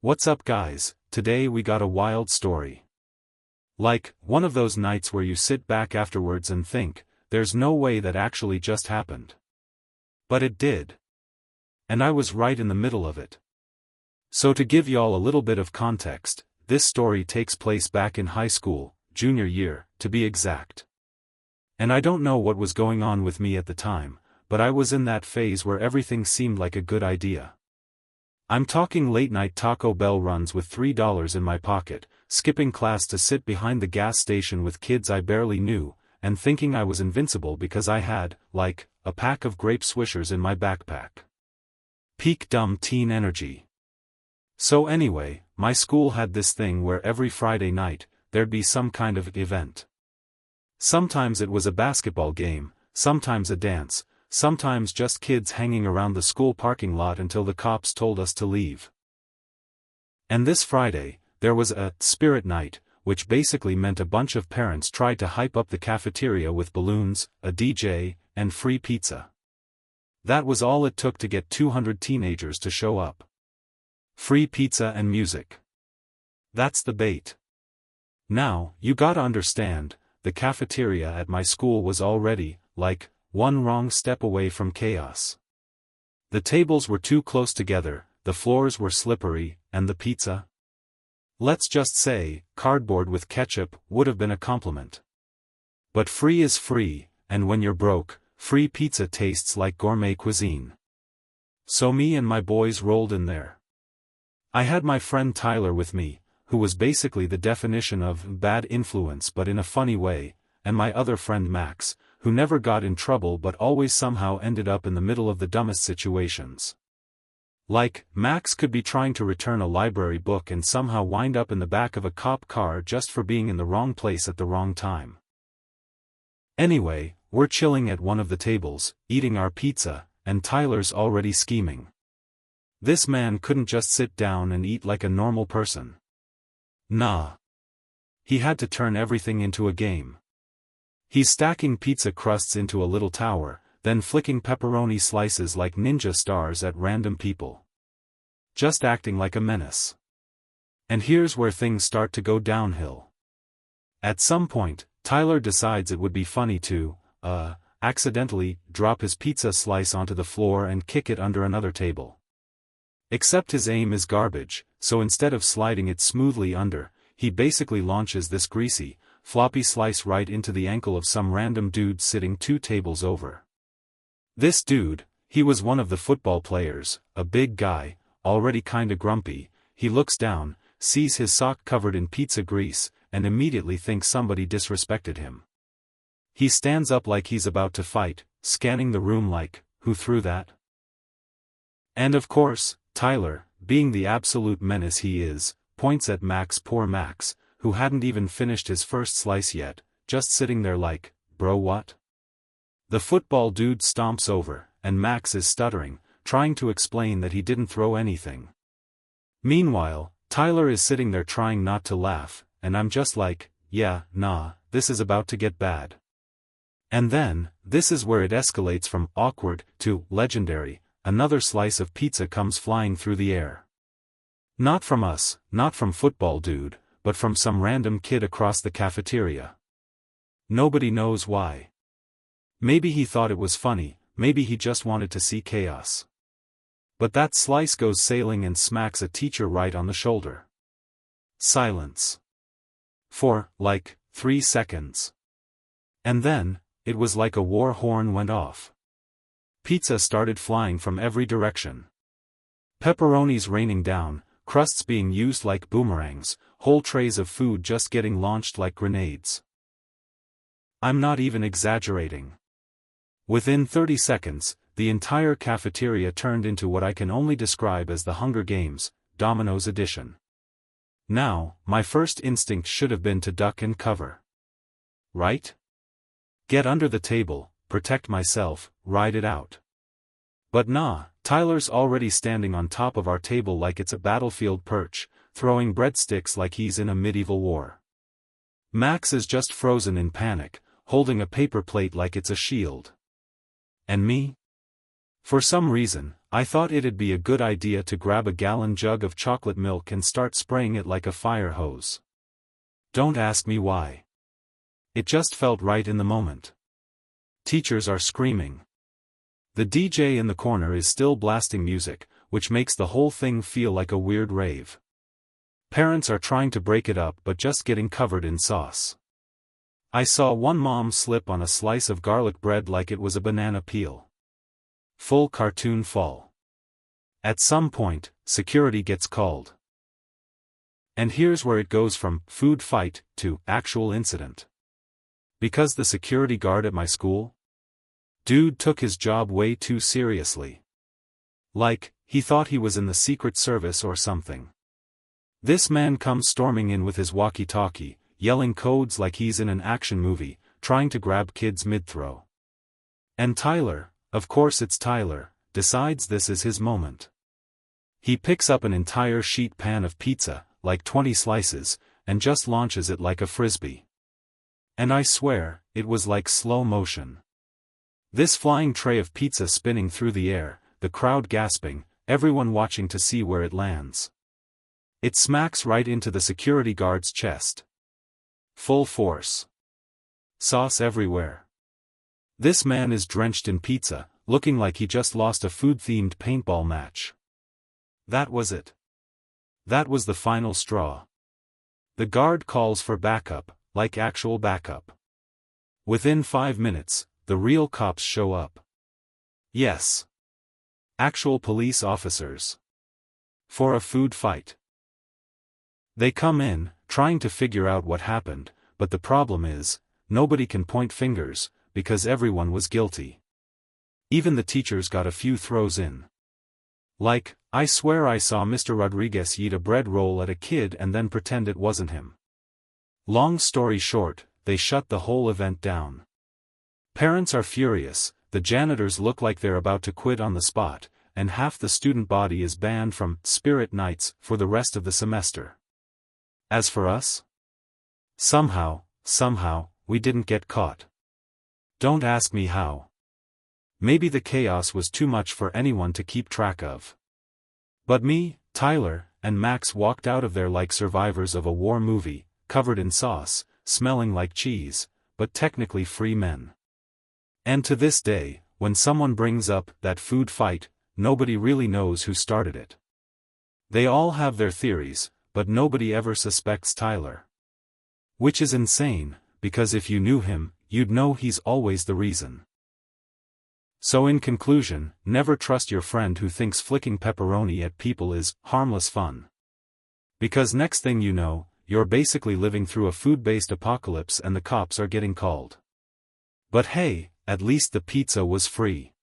What's up guys, today we got a wild story. Like, one of those nights where you sit back afterwards and think, there's no way that actually just happened. But it did. And I was right in the middle of it. So to give y'all a little bit of context, this story takes place back in high school, junior year, to be exact. And I don't know what was going on with me at the time, but I was in that phase where everything seemed like a good idea. I'm talking late-night Taco Bell runs with $3 in my pocket, skipping class to sit behind the gas station with kids I barely knew, and thinking I was invincible because I had, like, a pack of grape swishers in my backpack. Peak dumb teen energy. So anyway, my school had this thing where every Friday night, there'd be some kind of event. Sometimes it was a basketball game, sometimes a dance, sometimes just kids hanging around the school parking lot until the cops told us to leave. And this Friday, there was a spirit night, which basically meant a bunch of parents tried to hype up the cafeteria with balloons, a DJ, and free pizza. That was all it took to get 200 teenagers to show up. Free pizza and music. That's the bait. Now, you gotta understand, the cafeteria at my school was already, like, one wrong step away from chaos. The tables were too close together, the floors were slippery, and the pizza? Let's just say, cardboard with ketchup would have been a compliment. But free is free, and when you're broke, free pizza tastes like gourmet cuisine. So me and my boys rolled in there. I had my friend Tyler with me, who was basically the definition of bad influence but in a funny way, and my other friend Max, who never got in trouble but always somehow ended up in the middle of the dumbest situations. Like, Max could be trying to return a library book and somehow wind up in the back of a cop car just for being in the wrong place at the wrong time. Anyway, we're chilling at one of the tables, eating our pizza, and Tyler's already scheming. This man couldn't just sit down and eat like a normal person. Nah. He had to turn everything into a game. He's stacking pizza crusts into a little tower, then flicking pepperoni slices like ninja stars at random people. Just acting like a menace. And here's where things start to go downhill. At some point, Tyler decides it would be funny to, accidentally drop his pizza slice onto the floor and kick it under another table. Except his aim is garbage, so instead of sliding it smoothly under, he basically launches this greasy, floppy slice right into the ankle of some random dude sitting 2 tables over. This dude, he was one of the football players, a big guy, already kinda grumpy. He looks down, sees his sock covered in pizza grease, and immediately thinks somebody disrespected him. He stands up like he's about to fight, scanning the room like, who threw that? And of course, Tyler, being the absolute menace he is, points at Max, poor Max, who hadn't even finished his first slice yet, just sitting there like, bro what? The football dude stomps over, and Max is stuttering, trying to explain that he didn't throw anything. Meanwhile, Tyler is sitting there trying not to laugh, and I'm just like, yeah, nah, this is about to get bad. And then, this is where it escalates from awkward to legendary. Another slice of pizza comes flying through the air. Not from us, not from football dude, but from some random kid across the cafeteria. Nobody knows why. Maybe he thought it was funny, maybe he just wanted to see chaos. But that slice goes sailing and smacks a teacher right on the shoulder. Silence. For, like, 3 seconds. And then, it was like a war horn went off. Pizza started flying from every direction. Pepperonis raining down, crusts being used like boomerangs, whole trays of food just getting launched like grenades. I'm not even exaggerating. Within 30 seconds, the entire cafeteria turned into what I can only describe as the Hunger Games, Domino's edition. Now, my first instinct should have been to duck and cover. Right? Get under the table, protect myself, ride it out. But nah, Tyler's already standing on top of our table like it's a battlefield perch, throwing breadsticks like he's in a medieval war. Max is just frozen in panic, holding a paper plate like it's a shield. And me? For some reason, I thought it'd be a good idea to grab a gallon jug of chocolate milk and start spraying it like a fire hose. Don't ask me why. It just felt right in the moment. Teachers are screaming. The DJ in the corner is still blasting music, which makes the whole thing feel like a weird rave. Parents are trying to break it up but just getting covered in sauce. I saw one mom slip on a slice of garlic bread like it was a banana peel. Full cartoon fall. At some point, security gets called. And here's where it goes from food fight to actual incident. Because the security guard at my school? Dude took his job way too seriously. Like, he thought he was in the Secret Service or something. This man comes storming in with his walkie-talkie, yelling codes like he's in an action movie, trying to grab kids mid-throw. And Tyler, of course it's Tyler, decides this is his moment. He picks up an entire sheet pan of pizza, like 20 slices, and just launches it like a frisbee. And I swear, it was like slow motion. This flying tray of pizza spinning through the air, the crowd gasping, everyone watching to see where it lands. It smacks right into the security guard's chest. Full force. Sauce everywhere. This man is drenched in pizza, looking like he just lost a food-themed paintball match. That was it. That was the final straw. The guard calls for backup, like actual backup. Within 5 minutes, the real cops show up. Yes. Actual police officers. For a food fight. They come in, trying to figure out what happened, but the problem is, nobody can point fingers, because everyone was guilty. Even the teachers got a few throws in. Like, I swear I saw Mr. Rodriguez eat a bread roll at a kid and then pretend it wasn't him. Long story short, they shut the whole event down. Parents are furious, the janitors look like they're about to quit on the spot, and half the student body is banned from spirit nights for the rest of the semester. As for us? Somehow, we didn't get caught. Don't ask me how. Maybe the chaos was too much for anyone to keep track of. But me, Tyler, and Max walked out of there like survivors of a war movie, covered in sauce, smelling like cheese, but technically free men. And to this day, when someone brings up that food fight, nobody really knows who started it. They all have their theories, but nobody ever suspects Tyler. Which is insane, because if you knew him, you'd know he's always the reason. So in conclusion, never trust your friend who thinks flicking pepperoni at people is harmless fun. Because next thing you know, you're basically living through a food-based apocalypse and the cops are getting called. But hey, at least the pizza was free.